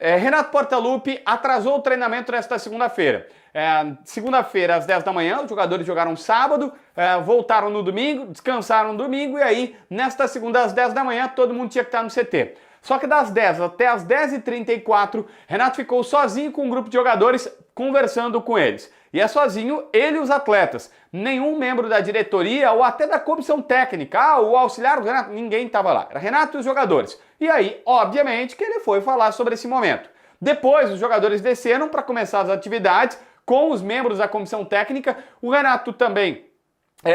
Renato Portaluppi atrasou o treinamento nesta segunda-feira. Segunda-feira, às 10 da manhã, os jogadores jogaram sábado, voltaram no domingo, descansaram no domingo e aí, nesta segunda, às 10 da manhã, todo mundo tinha que estar no CT. Só que das 10 até as 10h34, Renato ficou sozinho com um grupo de jogadores conversando com eles. E é sozinho ele e os atletas. Nenhum membro da diretoria ou até da comissão técnica, o auxiliar do Renato, ninguém estava lá. Era Renato e os jogadores. E aí, obviamente, que ele foi falar sobre esse momento. Depois, os jogadores desceram para começar as atividades com os membros da comissão técnica. O Renato também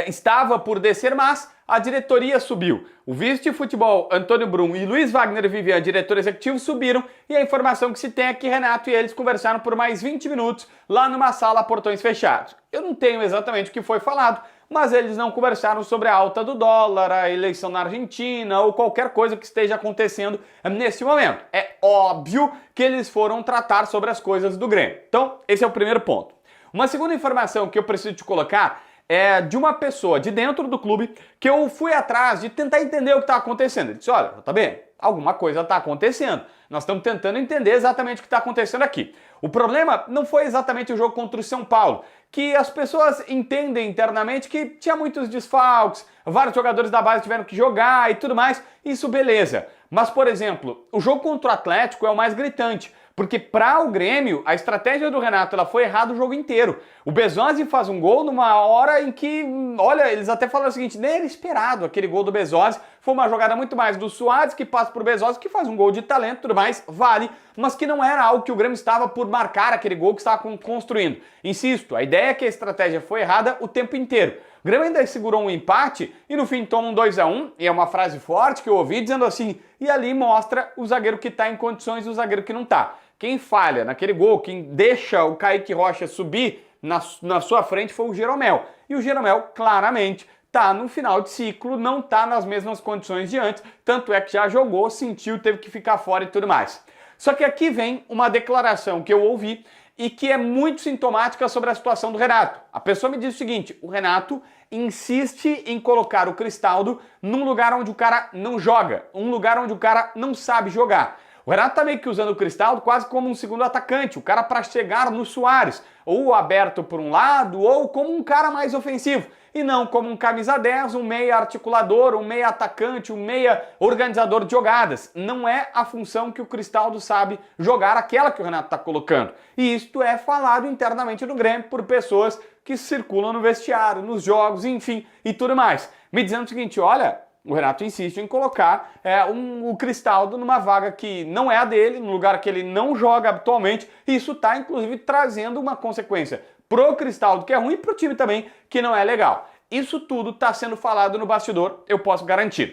estava por descer, mas a diretoria subiu. O vice de futebol Antônio Brum e Luiz Wagner Vivian, diretor executivo, subiram e a informação que se tem é que Renato e eles conversaram por mais 20 minutos lá numa sala a portões fechados. Eu não tenho exatamente o que foi falado, mas eles não conversaram sobre a alta do dólar, a eleição na Argentina ou qualquer coisa que esteja acontecendo nesse momento. É óbvio que eles foram tratar sobre as coisas do Grêmio. Então, esse é o primeiro ponto. Uma segunda informação que eu preciso te colocar é de uma pessoa de dentro do clube que eu fui atrás de tentar entender o que está acontecendo. Ele disse, olha, tá bem, alguma coisa está acontecendo. Nós estamos tentando entender exatamente o que está acontecendo aqui. O problema não foi exatamente o jogo contra o São Paulo, que as pessoas entendem internamente que tinha muitos desfalques, vários jogadores da base tiveram que jogar e tudo mais, isso beleza. Mas, por exemplo, o jogo contra o Atlético é o mais gritante, porque para o Grêmio, a estratégia do Renato ela foi errada o jogo inteiro. O Bezosi faz um gol numa hora em que, olha, eles até falaram o seguinte, nem era esperado aquele gol do Bezosi, foi uma jogada muito mais do Suárez, que passa por Bezosi, que faz um gol de talento, tudo mais, vale, mas que não era algo que o Grêmio estava por marcar aquele gol que estava construindo. Insisto, a ideia é que a estratégia foi errada o tempo inteiro. O Grêmio ainda segurou um empate e no fim toma um 2-1, e é uma frase forte que eu ouvi dizendo assim, e ali mostra o zagueiro que está em condições e o zagueiro que não está. Quem falha naquele gol, quem deixa o Kaique Rocha subir na sua frente foi o Jeromel. E o Jeromel, claramente, tá no final de ciclo, não tá nas mesmas condições de antes, tanto é que já jogou, sentiu, teve que ficar fora e tudo mais. Só que aqui vem uma declaração que eu ouvi e que é muito sintomática sobre a situação do Renato. A pessoa me diz o seguinte, o Renato insiste em colocar o Cristaldo num lugar onde o cara não joga, um lugar onde o cara não sabe jogar. O Renato tá meio que usando o Cristaldo quase como um segundo atacante, o cara para chegar no Suárez, ou aberto por um lado, ou como um cara mais ofensivo, e não como um camisa 10, um meia articulador, um meia atacante, um meia organizador de jogadas. Não é a função que o Cristaldo sabe jogar, aquela que o Renato tá colocando. E isto é falado internamente no Grêmio por pessoas que circulam no vestiário, nos jogos, enfim, e tudo mais. Me dizendo o seguinte, olha, o Renato insiste em colocar o Cristaldo numa vaga que não é a dele, num lugar que ele não joga habitualmente, e isso está, inclusive, trazendo uma consequência pro Cristaldo, que é ruim, e pro time também, que não é legal. Isso tudo está sendo falado no bastidor, eu posso garantir.